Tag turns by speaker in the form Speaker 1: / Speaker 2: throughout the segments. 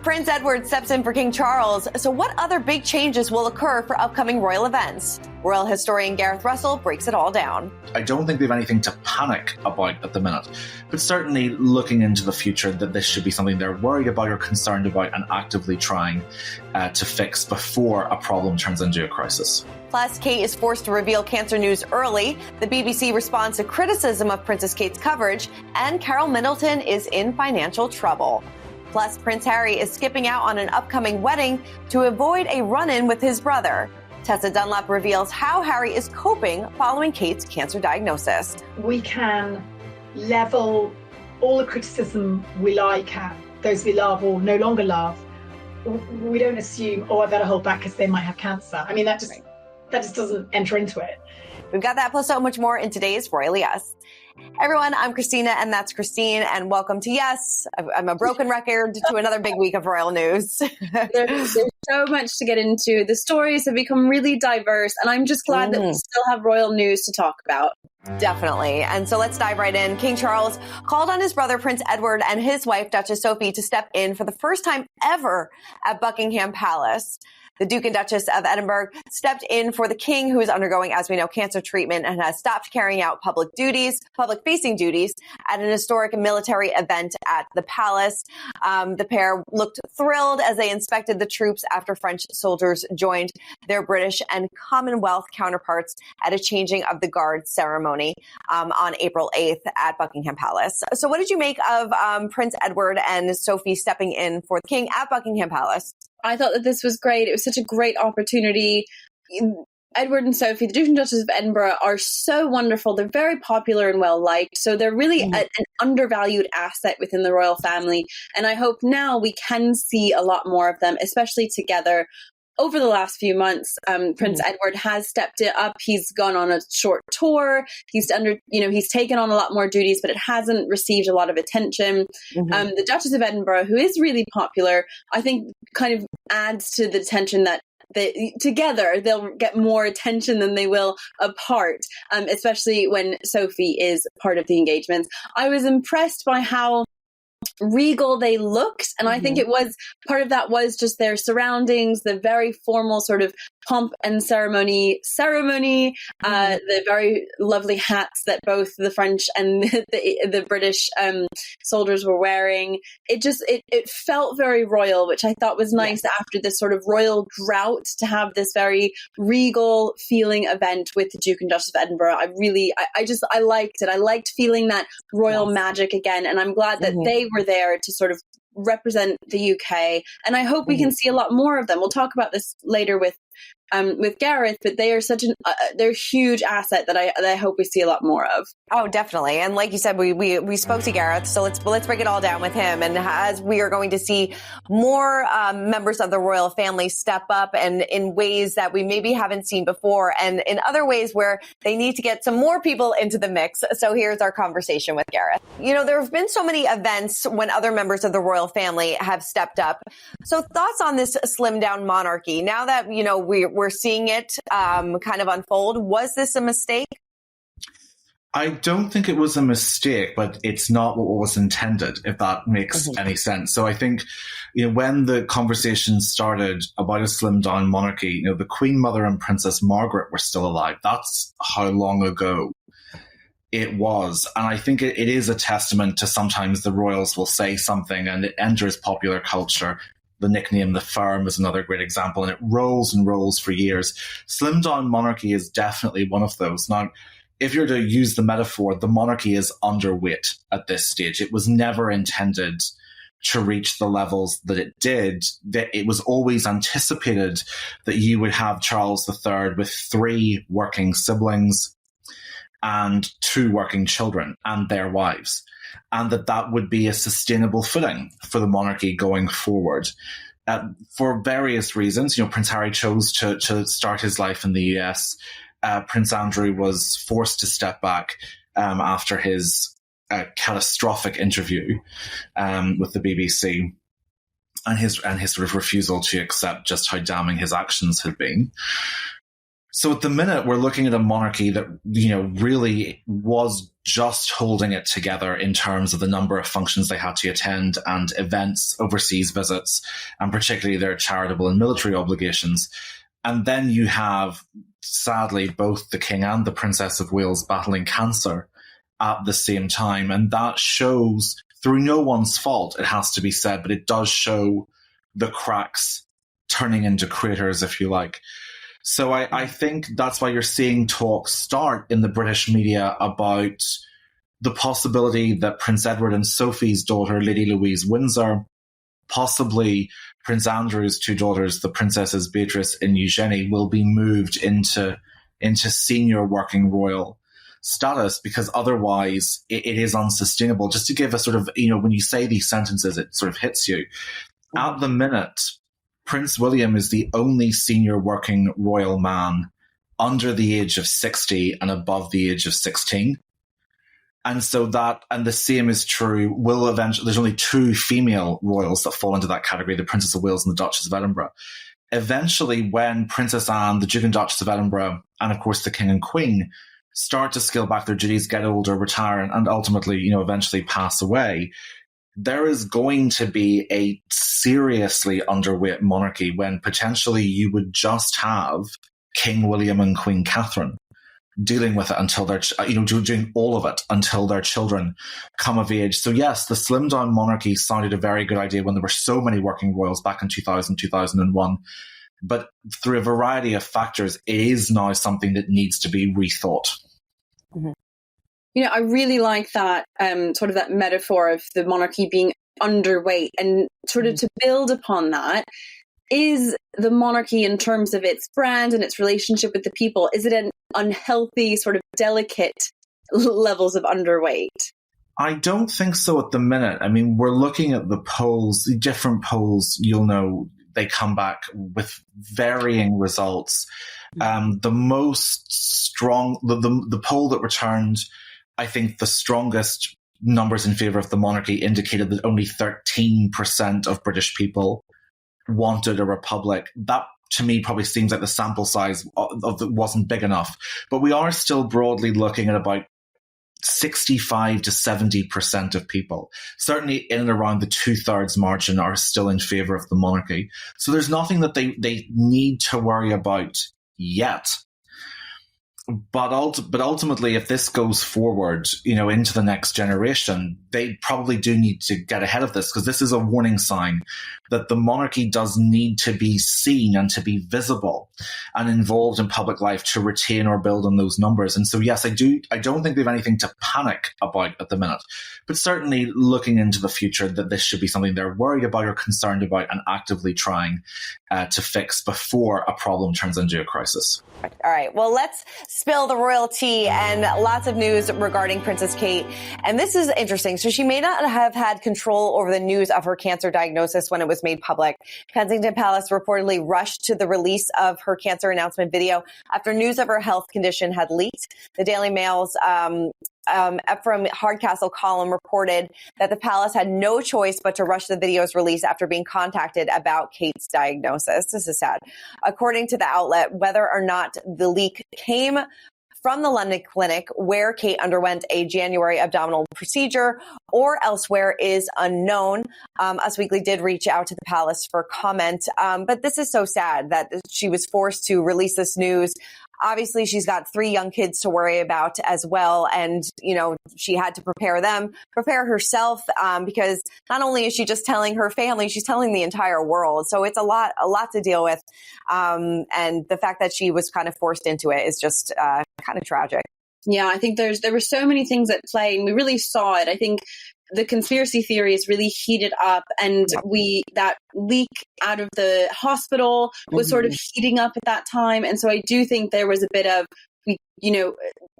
Speaker 1: Prince Edward steps in for King Charles. So what other big changes will occur for upcoming royal events? Royal historian Gareth Russell breaks it all down.
Speaker 2: I don't think they have anything to panic about at the minute, but certainly looking into the future that this should be something they're worried about or concerned about and actively trying to fix before a problem turns into a crisis.
Speaker 1: Plus, Kate is forced to reveal cancer news early. The BBC responds to criticism of Princess Kate's coverage, and Carol Middleton is in financial trouble. Plus, Prince Harry is skipping out on an upcoming wedding to avoid a run-in with his brother. Tessa Dunlap reveals how Harry is coping following Kate's cancer diagnosis.
Speaker 3: We can level all the criticism we like at those we love or no longer love. We don't assume, I better hold back because they might have cancer. I mean, that just doesn't enter into it.
Speaker 1: We've got that plus so much more in today's Royally Yes. Everyone, I'm Christina, and that's Christine, and welcome to Yes. I'm a broken record to another big week of royal news.
Speaker 4: There's so much to get into. The stories have become really diverse, and I'm just glad that we still have royal news to talk about.
Speaker 1: Definitely. And so let's dive right in. King Charles called on his brother, Prince Edward, and his wife, Duchess Sophie, to step in for the first time ever at Buckingham Palace. The Duke and Duchess of Edinburgh stepped in for the king, who is undergoing, as we know, cancer treatment and has stopped carrying out public-facing duties at an historic military event at the palace. The pair looked thrilled as they inspected the troops after French soldiers joined their British and Commonwealth counterparts at a changing of the guard ceremony on April 8th at Buckingham Palace. So what did you make of Prince Edward and Sophie stepping in for the king at Buckingham Palace?
Speaker 4: I thought that this was great. It was such a great opportunity. Edward and Sophie, the Duke and Duchess of Edinburgh, are so wonderful. They're very popular and well liked. So they're really an undervalued asset within the royal family. And I hope now we can see a lot more of them, especially together. Over the last few months, Prince Edward has stepped it up. He's gone on a short tour. He's taken on a lot more duties, but it hasn't received a lot of attention. The Duchess of Edinburgh, who is really popular, I think kind of adds to the attention that together they'll get more attention than they will apart, especially when Sophie is part of the engagements. I was impressed by how regal they looked, and I think it was part of that was just their surroundings, the very formal sort of pomp and ceremony, the very lovely hats that both the French and the British soldiers were wearing. It felt very royal, which I thought was nice after this sort of royal drought, to have this very regal feeling event with the Duke and Duchess of Edinburgh. I liked it. I liked feeling that royal magic again, and I'm glad that they were there to sort of represent the UK, and I hope we can see a lot more of them. We'll talk about this later with Gareth, but they are they're a huge asset that I hope we see a lot more of.
Speaker 1: Oh, definitely. And like you said, we spoke to Gareth, so let's break it all down with him. And as we are going to see more members of the royal family step up, and in ways that we maybe haven't seen before, and in other ways where they need to get some more people into the mix. So here's our conversation with Gareth. You know, there have been so many events when other members of the royal family have stepped up. So thoughts on this slimmed down monarchy? Now that, you know, we're seeing it kind of unfold. Was this a mistake?
Speaker 2: I don't think it was a mistake, but it's not what was intended, if that makes any sense. So I think, you know, when the conversation started about a slimmed down monarchy, you know, the Queen Mother and Princess Margaret were still alive. That's how long ago it was. And I think it is a testament to sometimes the royals will say something and it enters popular culture. The nickname The Firm is another great example, and it rolls and rolls for years. Slimmed down monarchy is definitely one of those. Now, if you're to use the metaphor, the monarchy is underweight at this stage. It was never intended to reach the levels that it did. That it was always anticipated that you would have Charles III with 3 working siblings and 2 working children and their wives, and that would be a sustainable footing for the monarchy going forward. For various reasons, you know, Prince Harry chose to start his life in the US. Prince Andrew was forced to step back after his catastrophic interview with the BBC, and his sort of refusal to accept just how damning his actions had been. So at the minute, we're looking at a monarchy that, really was just holding it together in terms of the number of functions they had to attend and events, overseas visits, and particularly their charitable and military obligations. And then you have, sadly, both the King and the Princess of Wales battling cancer at the same time. And that shows, through no one's fault, it has to be said, but it does show the cracks turning into craters, if you like. So I think that's why you're seeing talks start in the British media about the possibility that Prince Edward and Sophie's daughter, Lady Louise Windsor, possibly Prince Andrew's two daughters, the Princesses Beatrice and Eugenie, will be moved into senior working royal status, because otherwise it is unsustainable. Just to give a sort of, when you say these sentences, it sort of hits you. At the minute, Prince William is the only senior working royal man under the age of 60 and above the age of 16. And so and the same is true, will eventually, there's only two female royals that fall into that category, the Princess of Wales and the Duchess of Edinburgh. Eventually, when Princess Anne, the Duke and Duchess of Edinburgh, and of course the King and Queen, start to scale back their duties, get older, retire, and ultimately, eventually pass away, there is going to be a seriously underweight monarchy when potentially you would just have King William and Queen Catherine dealing with it until they're, doing all of it until their children come of age. So yes, the slimmed down monarchy sounded a very good idea when there were so many working royals back in 2000, 2001. But through a variety of factors, it is now something that needs to be rethought.
Speaker 4: Mm-hmm. I really like that sort of that metaphor of the monarchy being underweight, and sort of to build upon that, is the monarchy, in terms of its brand and its relationship with the people, is it an unhealthy, sort of delicate levels of underweight?
Speaker 2: I don't think so at the minute. I mean, we're looking at the polls, the different polls, they come back with varying results. The most strong, the poll that returned, I think the strongest numbers in favour of the monarchy indicated that only 13% of British people wanted a republic. That, to me, probably seems like the sample size of it wasn't big enough. But we are still broadly looking at about 65 to 70% of people, certainly in and around the 2/3 margin, are still in favour of the monarchy. So there's nothing that they need to worry about yet. But ultimately, if this goes forward, into the next generation, they probably do need to get ahead of this, because this is a warning sign that the monarchy does need to be seen and to be visible and involved in public life to retain or build on those numbers. And so, yes, I don't think they have anything to panic about at the minute, but certainly looking into the future, that this should be something they're worried about or concerned about and actively trying to fix before a problem turns into a crisis.
Speaker 1: All right. Well, let's spill the royal tea, and lots of news regarding Princess Kate. And this is interesting. So she may not have had control over the news of her cancer diagnosis when it was made public. Kensington Palace reportedly rushed to the release of her cancer announcement video after news of her health condition had leaked. The Daily Mail's Ephraim Hardcastle column reported that the palace had no choice but to rush the video's release after being contacted about Kate's diagnosis. This is sad. According to the outlet, whether or not the leak came from the London clinic where Kate underwent a January abdominal procedure or elsewhere is unknown. Us Weekly did reach out to the palace for comment, but this is so sad that she was forced to release this news. Obviously, she's got 3 young kids to worry about as well. And, she had to prepare herself, because not only is she just telling her family, she's telling the entire world. So it's a lot to deal with. And the fact that she was kind of forced into it is just kind of tragic.
Speaker 4: Yeah, I think there were so many things at play, and we really saw it. I think the conspiracy theories really heated up, and that leak out of the hospital was sort of heating up at that time. And so I do think there was a bit of,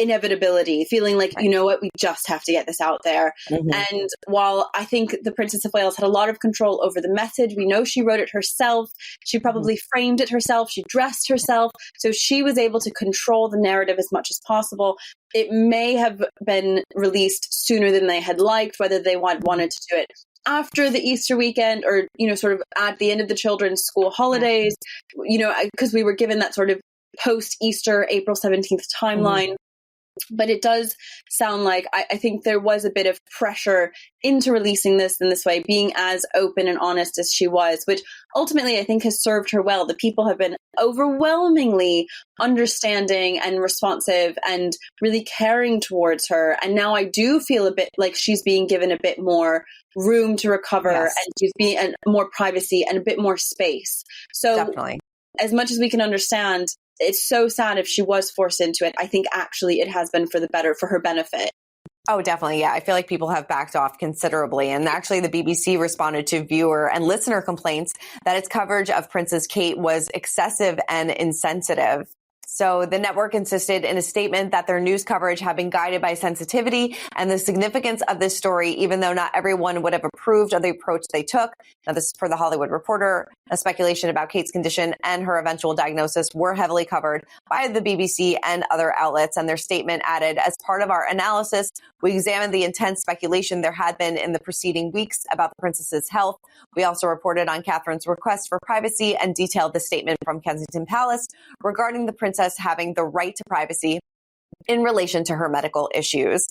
Speaker 4: inevitability, feeling like, you know what, we just have to get this out there. And while I think the Princess of Wales had a lot of control over the message, we know she wrote it herself. She probably framed it herself. She dressed herself. So she was able to control the narrative as much as possible. It may have been released sooner than they had liked, whether they wanted to do it after the Easter weekend or, sort of at the end of the children's school holidays, because we were given that sort of post-Easter, April 17th timeline. But it does sound like I think there was a bit of pressure into releasing this in this way, being as open and honest as she was, which ultimately I think has served her well. The people have been overwhelmingly understanding and responsive and really caring towards her. And now I do feel a bit like she's being given a bit more room to recover, and she's being more privacy and a bit more space. So
Speaker 1: Definitely.
Speaker 4: As much as we can understand, it's so sad if she was forced into it. I think actually it has been for the better, for her benefit.
Speaker 1: Oh, definitely. Yeah. I feel like people have backed off considerably. And actually, the BBC responded to viewer and listener complaints that its coverage of Princess Kate was excessive and insensitive. So the network insisted in a statement that their news coverage had been guided by sensitivity and the significance of this story, even though not everyone would have approved of the approach they took. Now, this is per the Hollywood Reporter. A speculation about Kate's condition and her eventual diagnosis were heavily covered by the BBC and other outlets. And their statement added, as part of our analysis, we examined the intense speculation there had been in the preceding weeks about the princess's health. We also reported on Catherine's request for privacy and detailed the statement from Kensington Palace regarding the princess having the right to privacy in relation to her medical issues.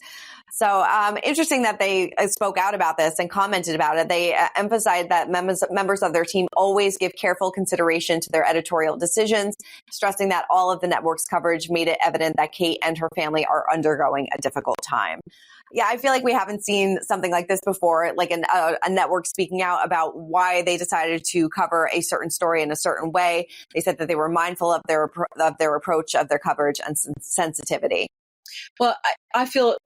Speaker 1: So interesting that they spoke out about this and commented about it. They emphasized that members of their team always give careful consideration to their editorial decisions, stressing that all of the network's coverage made it evident that Kate and her family are undergoing a difficult time. Yeah, I feel like we haven't seen something like this before, like a network speaking out about why they decided to cover a certain story in a certain way. They said that they were mindful of their approach, of their coverage and sensitivity.
Speaker 4: Well, I feel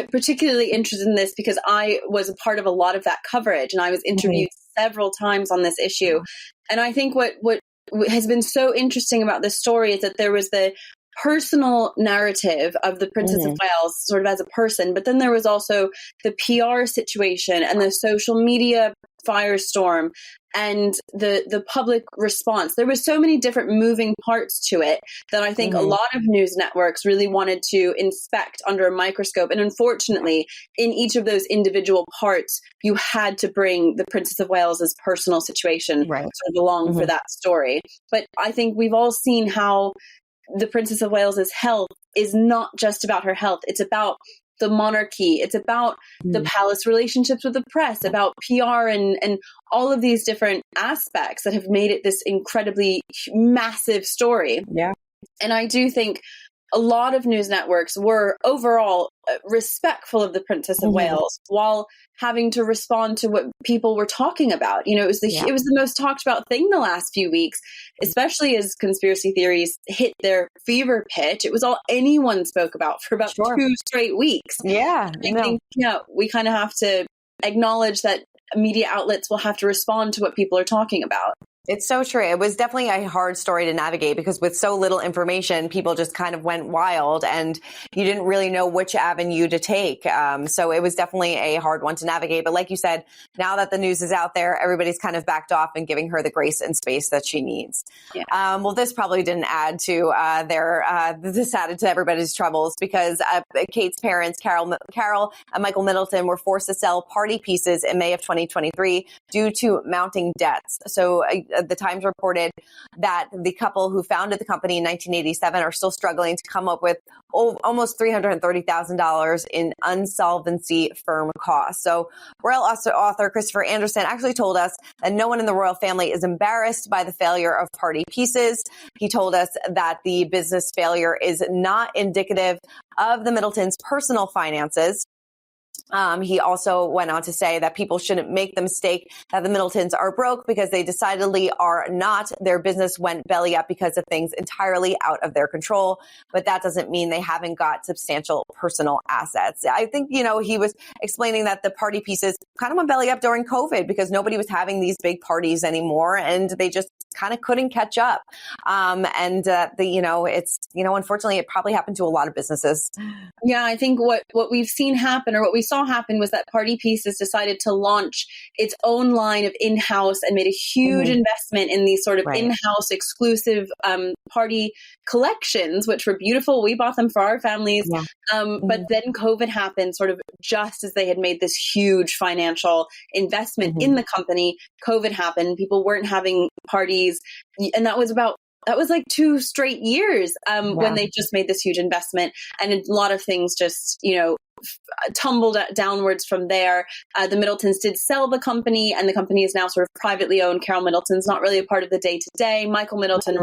Speaker 4: particularly interested in this because I was a part of a lot of that coverage, and I was interviewed several times on this issue. And I think what has been so interesting about this story is that there was the personal narrative of the Princess of Wales sort of as a person, but then there was also the PR situation and the social media firestorm and the public response. There was so many different moving parts to it that I think a lot of news networks really wanted to inspect under a microscope. And unfortunately, in each of those individual parts, you had to bring the Princess of Wales's personal situation sort of along for that story. But I think we've all seen how the Princess of Wales's health is not just about her health. It's about the monarchy. It's about the palace relationships with the press, about PR and all of these different aspects that have made it this incredibly massive story.
Speaker 1: Yeah.
Speaker 4: And I do think a lot of news networks were overall respectful of the Princess of Wales while having to respond to what people were talking about. You know, it was the most talked about thing the last few weeks, especially as conspiracy theories hit their fever pitch. It was all anyone spoke about for about 2 straight weeks.
Speaker 1: Yeah.
Speaker 4: I think, we kind of have to acknowledge that media outlets will have to respond to what people are talking about.
Speaker 1: It's so true. It was definitely a hard story to navigate because with so little information, people just kind of went wild and you didn't really know which avenue to take. So it was definitely a hard one to navigate. But like you said, now that the news is out there, everybody's kind of backed off and giving her the grace and space that she needs. Yeah. Well, this probably didn't add to this added to everybody's troubles because Kate's parents, Carol and Michael Middleton, were forced to sell party pieces in May of 2023 due to mounting debts. So the Times reported that the couple who founded the company in 1987 are still struggling to come up with almost $330,000 in insolvency firm costs. So royal author Christopher Anderson actually told us that no one in the royal family is embarrassed by the failure of party pieces. He told us that the business failure is not indicative of the Middletons' personal finances. He also went on to say that people shouldn't make the mistake that the Middletons are broke because they decidedly are not. Their business went belly up because of things entirely out of their control, but that doesn't mean they haven't got substantial personal assets. I think, he was explaining that the party pieces kind of went belly up during COVID because nobody was having these big parties anymore and they just kind of couldn't catch up. Unfortunately, it probably happened to a lot of businesses.
Speaker 4: Yeah, I think what we've seen happen or what we saw happen was that Party Pieces decided to launch its own line of in-house and made a huge investment in these sort of in-house exclusive party collections, which were beautiful. We bought them for our families. Yeah. But then COVID happened sort of just as they had made this huge financial investment in the company. COVID happened. People weren't having parties. And that was about that was like 2 straight years when they just made this huge investment. And a lot of things just, tumbled downwards from there. The Middletons did sell the company, and the company is now sort of privately owned. Carol Middleton's not really a part of the day-to-day. Michael Middleton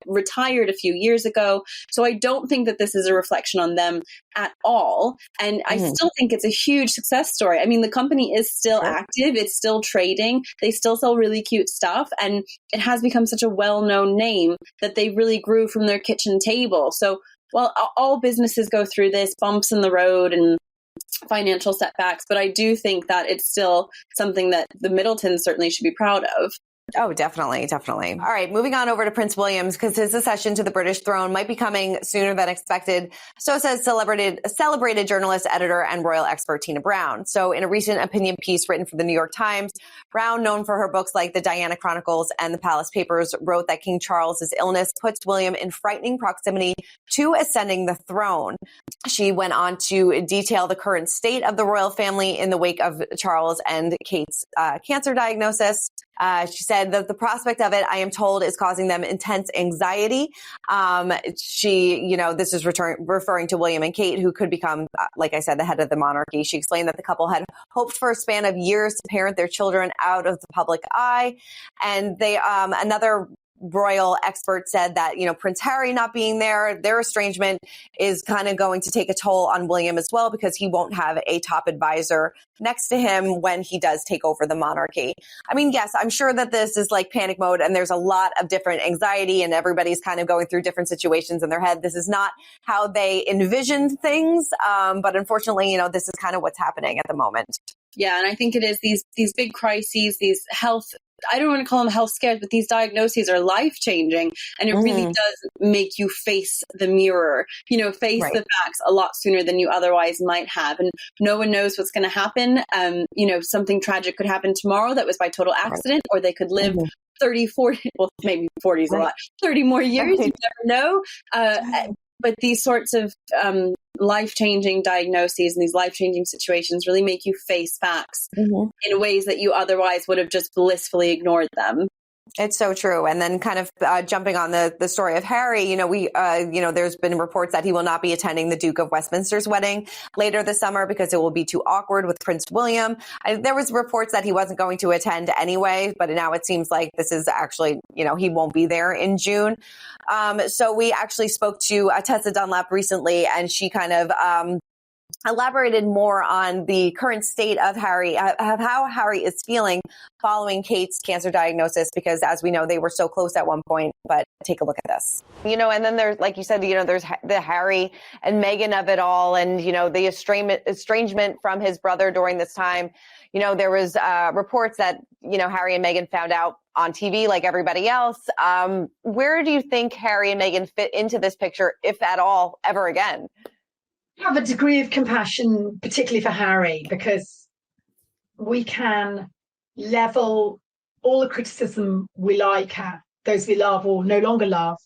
Speaker 4: retired a few years ago. So I don't think that this is a reflection on them at all. And I still think it's a huge success story. I mean, the company is still active. It's still trading. They still sell really cute stuff. And it has become such a well-known name that they really grew from their kitchen table. So well, all businesses go through this, bumps in the road and financial setbacks, but I do think that it's still something that the Middletons certainly should be proud of.
Speaker 1: Oh, definitely, definitely. All right, moving on over to Prince William, because his accession to the British throne might be coming sooner than expected. So says celebrated journalist, editor, and royal expert Tina Brown. So in a recent opinion piece written for the New York Times, Brown, known for her books like The Diana Chronicles and The Palace Papers, wrote that King Charles's illness puts William in frightening proximity to ascending the throne. She went on to detail the current state of the royal family in the wake of Charles and Kate's cancer diagnosis. She said that the prospect of it, I am told, is causing them intense anxiety. This is referring to William and Kate, who could become, like I said, the head of the monarchy. She explained that the couple had hoped for a span of years to parent their children out of the public eye. And they, another royal expert said that, Prince Harry not being there, their estrangement is kind of going to take a toll on William as well, because he won't have a top advisor next to him when he does take over the monarchy. I mean, yes, I'm sure that this is like panic mode and there's a lot of different anxiety and everybody's kind of going through different situations in their head. This is not how they envisioned things. But unfortunately, this is kind of what's happening at the moment.
Speaker 4: Yeah. And I think it is these big crises, these health, I don't want to call them health scares, but these diagnoses are life-changing. And it really does make you face the mirror, face the facts a lot sooner than you otherwise might have. And no one knows what's going to happen. Something tragic could happen tomorrow that was by total accident, or they could live 30, 40, well, maybe 40 is a lot, 30 more years. You never know. But these sorts of life-changing diagnoses and these life-changing situations really make you face facts in ways that you otherwise would have just blissfully ignored them.
Speaker 1: It's so true. And then kind of jumping on the story of Harry, there's been reports that he will not be attending the Duke of Westminster's wedding later this summer because it will be too awkward with Prince William. There was reports that he wasn't going to attend anyway, but now it seems like this is actually, he won't be there in June. So we actually spoke to Tessa Dunlap recently, and she kind of elaborated more on the current state of Harry, of how Harry is feeling following Kate's cancer diagnosis, because as we know, they were so close at one point. But take a look at this. And then there's, like you said, there's the Harry and Meghan of it all, and, the estrangement from his brother during this time. There was reports that, Harry and Meghan found out on TV like everybody else. Where do you think Harry and Meghan fit into this picture, if at all, ever again?
Speaker 3: Have a degree of compassion, particularly for Harry, because we can level all the criticism we like at those we love or no longer love.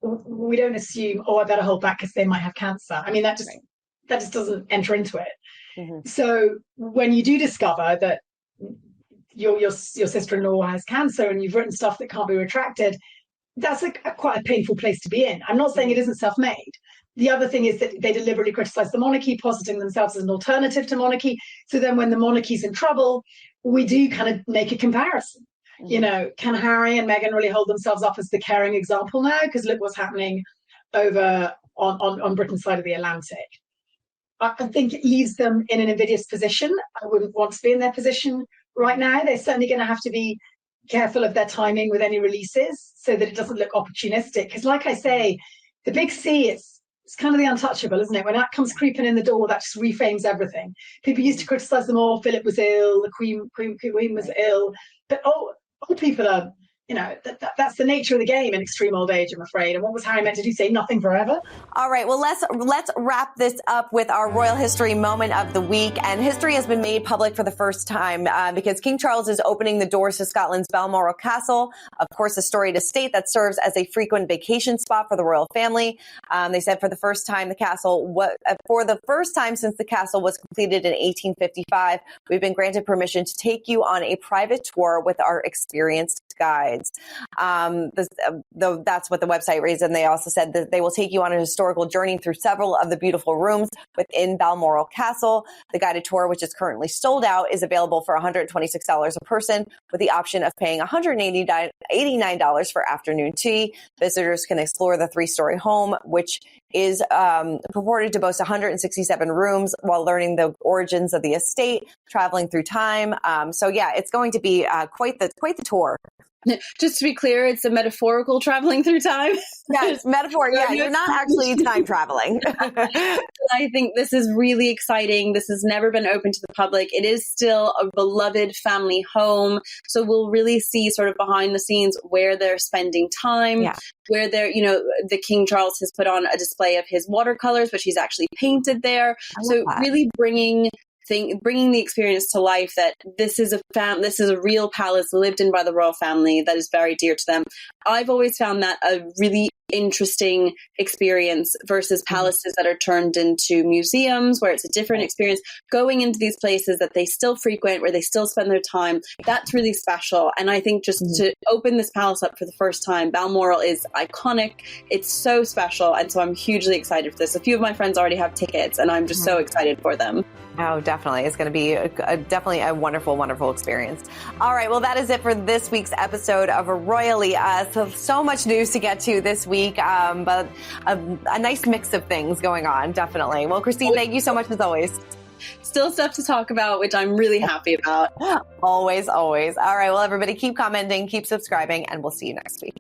Speaker 3: We don't assume, I better hold back because they might have cancer. I mean, that just doesn't enter into it. So when you do discover that your sister-in-law has cancer and you've written stuff that can't be retracted, that's quite a painful place to be in. I'm not saying it isn't self-made. The other thing is that they deliberately criticize the monarchy, positing themselves as an alternative to monarchy. So then when the monarchy's in trouble, we do kind of make a comparison. Can Harry and Meghan really hold themselves up as the caring example now? Because look what's happening over on Britain's side of the Atlantic. I think it leaves them in an invidious position. I wouldn't want to be in their position right now. They're certainly going to have to be careful of their timing with any releases so that it doesn't look opportunistic. Because like I say, the big C, it's kind of the untouchable, isn't it? When that comes creeping in the door, that just reframes everything. People used to criticize them all. Philip was ill, the Queen was ill. But all people are, that's the nature of the game in extreme old age, I'm afraid. And what was Harry meant to do? Say nothing forever?
Speaker 1: All right. Well, let's wrap this up with our royal history moment of the week. And history has been made public for the first time because King Charles is opening the doors to Scotland's Balmoral Castle, of course, a storied estate that serves as a frequent vacation spot for the royal family. They said for the first time since the castle was completed in 1855, we've been granted permission to take you on a private tour with our experienced guides. That's what the website raised. And they also said that they will take you on a historical journey through several of the beautiful rooms within Balmoral Castle. The guided tour, which is currently sold out, is available for $126 a person, with the option of paying $189 for afternoon tea. Visitors can explore the 3-story home, which is purported to boast 167 rooms, while learning the origins of the estate, traveling through time. So yeah, it's going to be quite the tour.
Speaker 4: Just to be clear, it's a metaphorical traveling through time.
Speaker 1: Yeah, it's metaphor. Yeah, you're not actually time traveling.
Speaker 4: I think this is really exciting. This has never been open to the public. It is still a beloved family home. So we'll really see sort of behind the scenes where they're spending time, where they're, the King Charles has put on a display of his watercolors, which he's actually painted there. So really bringing the experience to life, that this is a real palace lived in by the royal family that is very dear to them. I've always found that a really interesting experience versus palaces that are turned into museums, where it's a different experience. Going into these places that they still frequent, where they still spend their time, that's really special. And I think just to open this palace up for the first time, Balmoral is iconic. It's so special. And so I'm hugely excited for this. A few of my friends already have tickets, and I'm just so excited for them.
Speaker 1: Oh, definitely. It's going to be definitely a wonderful, wonderful experience. All right. Well, that is it for this week's episode of Royally Us. So much news to get to this week, but a nice mix of things going on. Definitely. Well, Christine, thank you so much as always.
Speaker 4: Still stuff to talk about, which I'm really happy about.
Speaker 1: Always, always. All right. Well, everybody keep commenting, keep subscribing, and we'll see you next week.